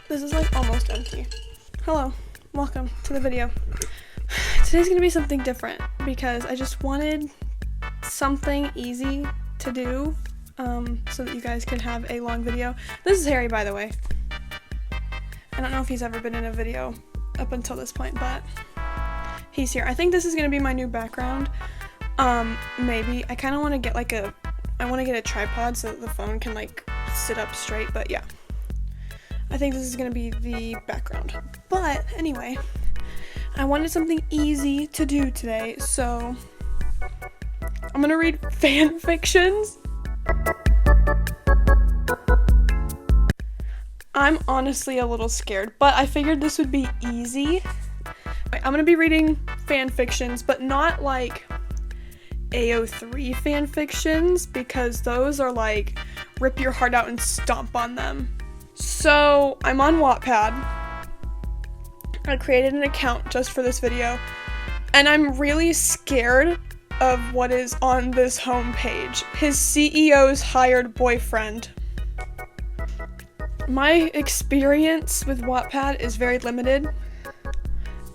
This is like almost empty. Hello, welcome to the video. Today's gonna be something different because I just wanted something easy to do so that you guys can have a long video. This is Harry, by the way. I don't know if he's ever been in a video up until this point, but he's here. I think this is gonna be my new background. Maybe. I kind of want to get like I want to get a tripod so that the phone can like sit up straight, but yeah. I think this is gonna be the background. But anyway, I wanted something easy to do today, so I'm gonna read fan fictions. I'm honestly a little scared, but I figured this would be easy. I'm gonna be reading fan fictions, but not like AO3 fan fictions, because those are like rip your heart out and stomp on them. So I'm on Wattpad. I created an account just for this video, and I'm really scared of what is on this homepage. His CEO's hired boyfriend. My experience with Wattpad is very limited,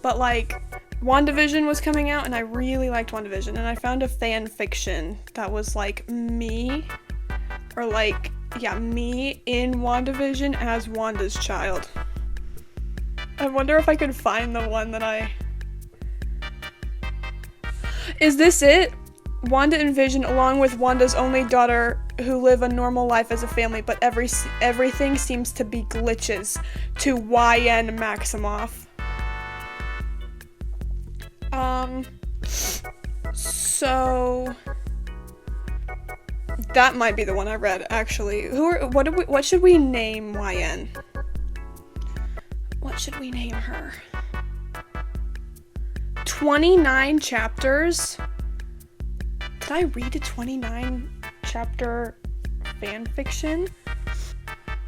but like WandaVision was coming out and I really liked WandaVision, and I found a fan fiction that was like me, or like, yeah, me in WandaVision as Wanda's child. I wonder if I could find the one that Is this it? Wanda and Vision, along with Wanda's only daughter, who live a normal life as a family, but everything seems to be glitches. To YN Maximoff. So that might be the one I read, actually. What should we name YN? What should we name her? 29 chapters? Did I read a 29 chapter fan fiction?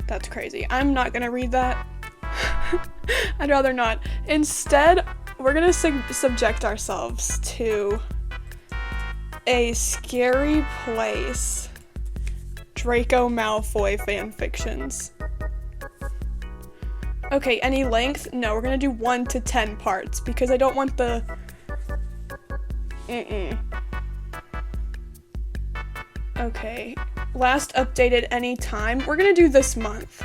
That's crazy. I'm not gonna read that. I'd rather not. Instead, we're gonna subject ourselves to a scary place. Draco Malfoy fan fictions. Okay, any length? No, we're gonna do 1 to 10 parts because I don't want the Okay, last updated any time. We're gonna do this month.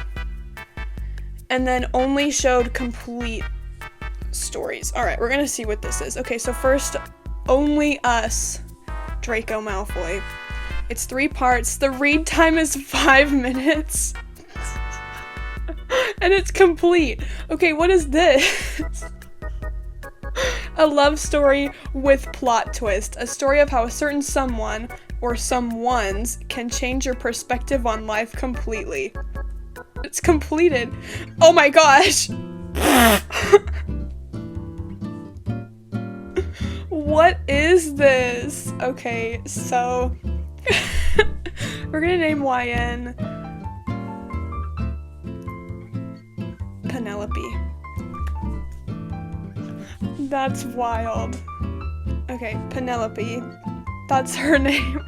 And then only showed complete stories. Alright, we're gonna see what this is. Okay, so first, Only Us, Draco Malfoy. It's 3 parts. The read time is 5 minutes. And it's complete. Okay, what is this? A love story with plot twist. A story of how a certain someone, or someones, can change your perspective on life completely. It's completed. Oh my gosh! What is this? Okay, so we're gonna name YN Penelope. That's wild. Okay, Penelope. That's her name.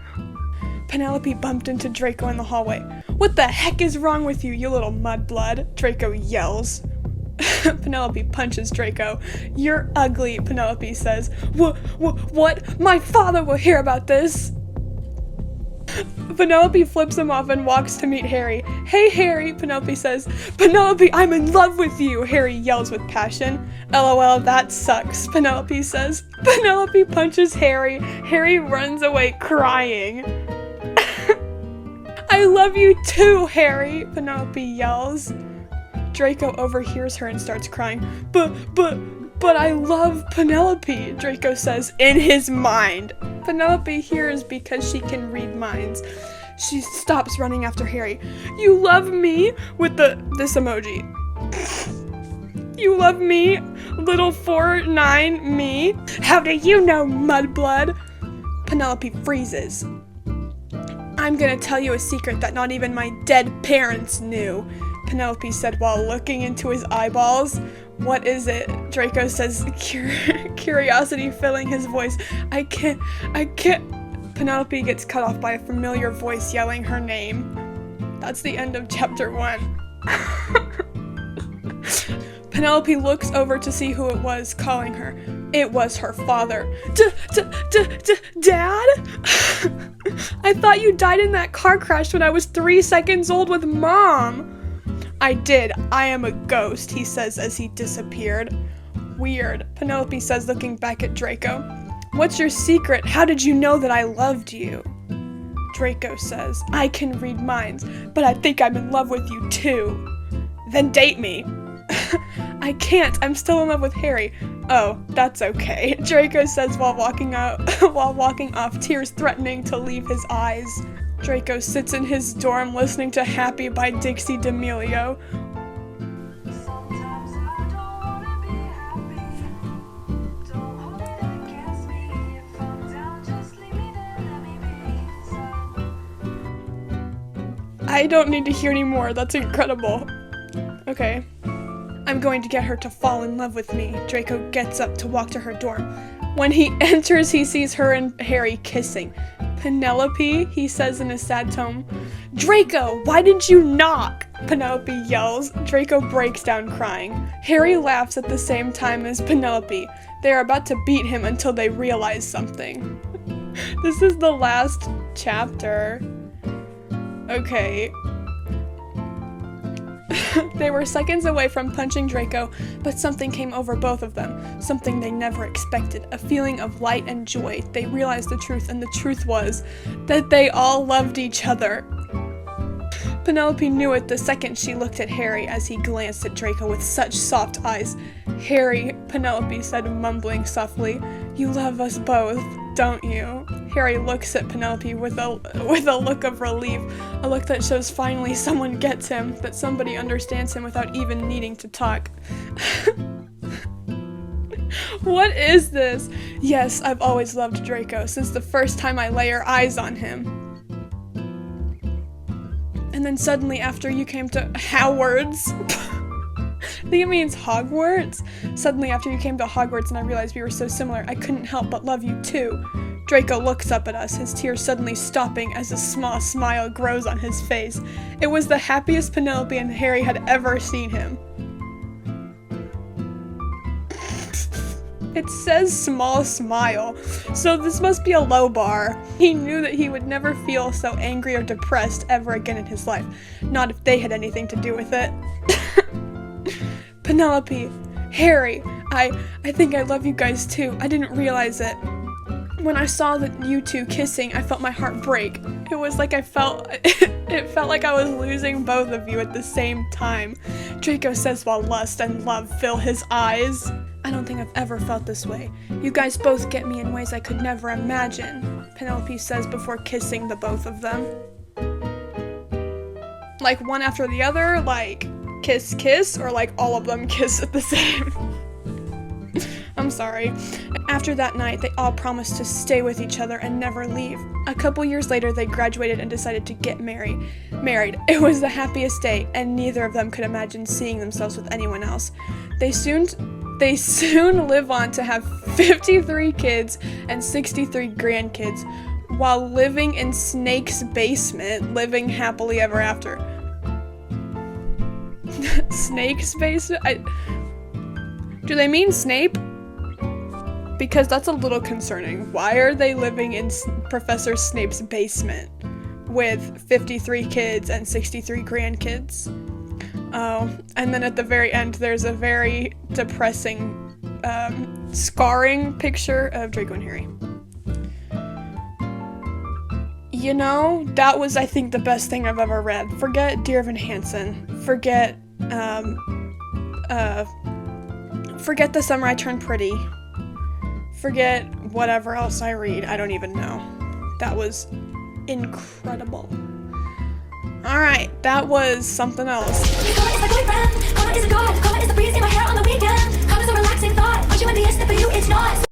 Penelope bumped into Draco in the hallway. What the heck is wrong with you, you little mudblood? Draco yells. Penelope punches Draco. You're ugly, Penelope says. What? My father will hear about this. Penelope flips him off and walks to meet Harry. Hey Harry, Penelope says. Penelope, I'm in love with you, Harry yells with passion. LOL, that sucks, Penelope says. Penelope punches Harry. Harry runs away crying. I love you too, Harry, Penelope yells. Draco overhears her and starts crying. But I love Penelope, Draco says in his mind. Penelope hears because she can read minds. She stops running after Harry. You love me? With this emoji. You love me? Little 4'9" me? How do you know, mudblood? Penelope freezes. I'm gonna tell you a secret that not even my dead parents knew, Penelope said while looking into his eyeballs. What is it? Draco says, curiosity filling his voice. I can't. Penelope gets cut off by a familiar voice yelling her name. That's the end of chapter 1. Penelope looks over to see who it was calling her. It was her father. Dad? I thought you died in that car crash when I was 3 seconds old with Mom. I did. I am a ghost, he says as he disappeared. Weird, Penelope says, looking back at Draco. What's your secret? How did you know that I loved you? Draco says, I can read minds, but I think I'm in love with you too. Then date me. I can't. I'm still in love with Harry. Oh, that's okay, Draco says while walking off, tears threatening to leave his eyes. Draco sits in his dorm listening to Happy by Dixie D'Amelio. I don't need to hear any more. That's incredible. Okay. I'm going to get her to fall in love with me. Draco gets up to walk to her dorm. When he enters, he sees her and Harry kissing. Penelope, he says in a sad tone. Draco, why did you knock? Penelope yells. Draco breaks down crying. Harry laughs at the same time as Penelope. They are about to beat him until they realize something. This is the last chapter. Okay. They were seconds away from punching Draco, but something came over both of them. Something they never expected. A feeling of light and joy. They realized the truth, and the truth was that they all loved each other. Penelope knew it the second she looked at Harry as he glanced at Draco with such soft eyes. Harry, Penelope said, mumbling softly, you love us both, don't you? Harry looks at Penelope with a look of relief, a look that shows finally someone gets him, that somebody understands him without even needing to talk. What is this? Yes, I've always loved Draco, since the first time I lay eyes on him. And then suddenly after you came to Howards, I think it means Hogwarts. Suddenly after you came to Hogwarts and I realized we were so similar, I couldn't help but love you too. Draco looks up at us, his tears suddenly stopping as a small smile grows on his face. It was the happiest Penelope and Harry had ever seen him. It says small smile, so this must be a low bar. He knew that he would never feel so angry or depressed ever again in his life. Not if they had anything to do with it. Penelope, Harry, I think I love you guys too. I didn't realize it. When I saw that you two kissing, I felt my heart break. It was like it felt like I was losing both of you at the same time. Draco says while lust and love fill his eyes. I don't think I've ever felt this way. You guys both get me in ways I could never imagine, Penelope says before kissing the both of them. Like one after the other, like kiss kiss, or like all of them kiss at the same. I'm sorry. After that night, they all promised to stay with each other and never leave. A couple years later, they graduated and decided to get married. It was the happiest day, and neither of them could imagine seeing themselves with anyone else. They soon live on to have 53 kids and 63 grandkids while living in Snake's basement, living happily ever after. Snake's basement? Do they mean Snape? Because that's a little concerning. Why are they living in Professor Snape's basement with 53 kids and 63 grandkids? Oh, and then at the very end, there's a very depressing, scarring picture of Draco and Harry. You know, that was, I think, the best thing I've ever read. Forget Dear Evan Hansen. Forget The Summer I Turned Pretty. Forget whatever else I read. I don't even know. That was incredible. Alright, that was something else. Karma is my boyfriend. Karma is a god. Karma is the breeze in my hair on the weekend. Karma's a relaxing thought. Aren't you envious that for you it's not?